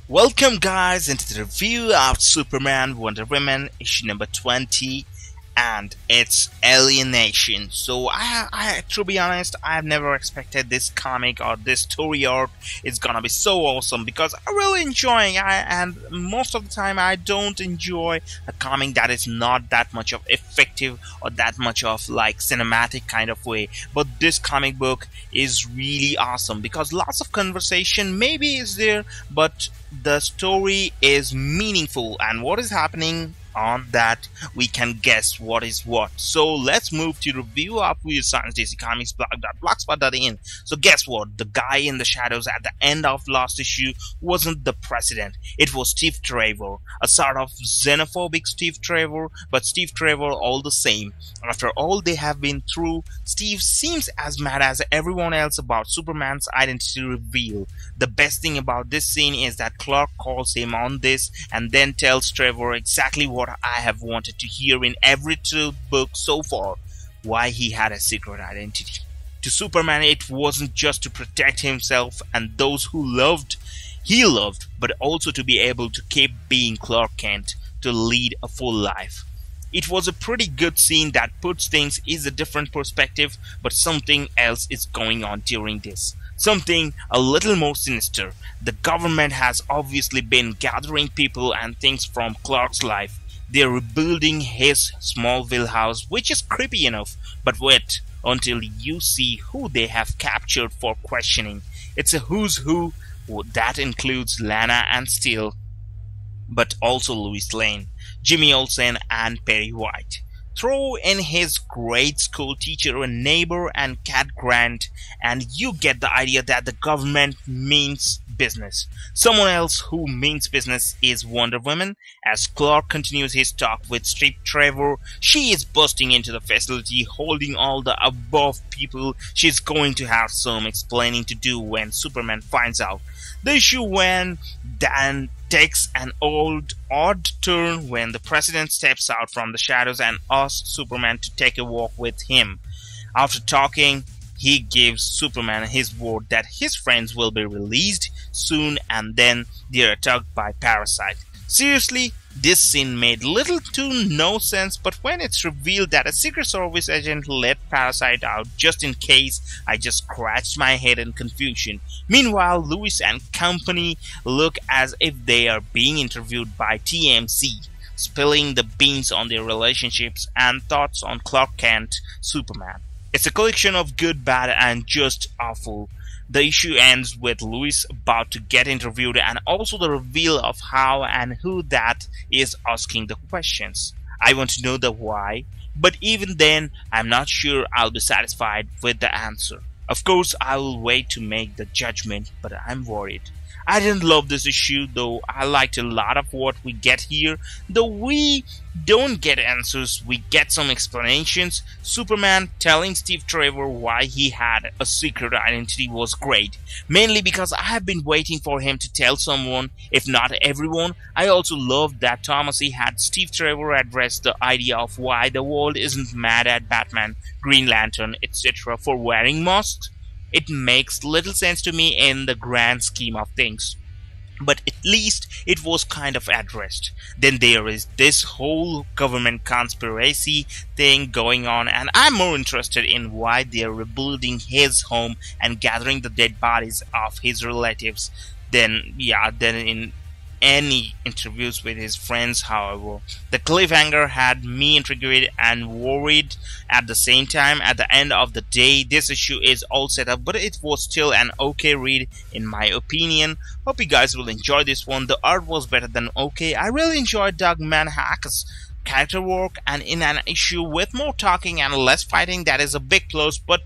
Welcome guys into the review of Superman Wonder Woman issue number 20 and its alienation. So I to be honest, I have never expected this comic or this story arc is gonna be so awesome because I really enjoying and most of the time I don't enjoy a comic that is not that much of effective or that much of like cinematic kind of way. But this comic book is really awesome because lots of conversation maybe is there, but the story is meaningful and what is happening on that we can guess what is what. So let's move to review of Weird Science DC Comics blogspot.in. So guess what? The guy in the shadows at the end of last issue wasn't the president. It was Steve Trevor, a sort of xenophobic Steve Trevor, but Steve Trevor all the same. After all they have been through, Steve seems as mad as everyone else about Superman's identity reveal. The best thing about this scene is that Clark calls him on this and then tells Trevor exactly what I have wanted to hear in every Truth book so far: why he had a secret identity. To Superman, it wasn't just to protect himself and those who he loved, but also to be able to keep being Clark Kent, to lead a full life. It was a pretty good scene that puts things in a different perspective, but something else is going on during this. Something a little more sinister. The government has obviously been gathering people and things from Clark's life. They're rebuilding his Smallville house, which is creepy enough, but wait until you see who they have captured for questioning. It's a who's who that includes Lana and Steel, but also Lois Lane, Jimmy Olsen, and Perry White. Throw in his grade school teacher, a neighbor, and Cat Grant, and you get the idea that the government means business. Someone else who means business is Wonder Woman. As Clark continues his talk with Steve Trevor, she is bursting into the facility holding all the above people. She's going to have some explaining to do when Superman finds out. The issue when Dan takes an odd turn when the president steps out from the shadows and asks Superman to take a walk with him. After talking, he gives Superman his word that his friends will be released soon, and then they are attacked by Parasite. Seriously, this scene made little to no sense, but when it's revealed that a Secret Service agent let Parasite out just in case, I just scratched my head in confusion. Meanwhile, Lewis and company look as if they are being interviewed by TMZ, spilling the beans on their relationships and thoughts on Clark Kent, Superman. It's a collection of good, bad, and just awful. The issue ends with Lois about to get interviewed and also the reveal of how and who that is asking the questions. I want to know the why, but even then I'm not sure I'll be satisfied with the answer. Of course I will wait to make the judgment, but I'm worried. I didn't love this issue, though I liked a lot of what we get here. Though we don't get answers, we get some explanations. Superman telling Steve Trevor why he had a secret identity was great, mainly because I have been waiting for him to tell someone, if not everyone. I also loved that Tomasi had Steve Trevor address the idea of why the world isn't mad at Batman, Green Lantern, etc. for wearing masks. It makes little sense to me in the grand scheme of things, but at least it was kind of addressed. Then there is this whole government conspiracy thing going on, and I'm more interested in why they're rebuilding his home and gathering the dead bodies of his relatives than in any interviews with his friends. However, the cliffhanger had me intrigued and worried at the same time. At the end of the day, this issue is all set up, but it was still an okay read in my opinion. Hope you guys will enjoy this one. The art was better than okay. I really enjoyed Doug Manhack's character work, and in an issue with more talking and less fighting, that is a big plus, but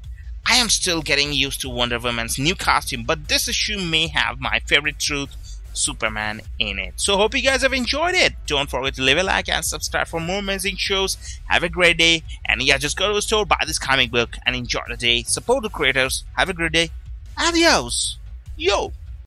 I am still getting used to Wonder Woman's new costume. But this issue may have my favorite Truth Superman in it. So hope you guys have enjoyed it. Don't forget to leave a like and subscribe for more amazing shows. Have a great day, and yeah, just go to the store, buy this comic book and enjoy the day. Support the creators. Have a great day. Adios. Yo.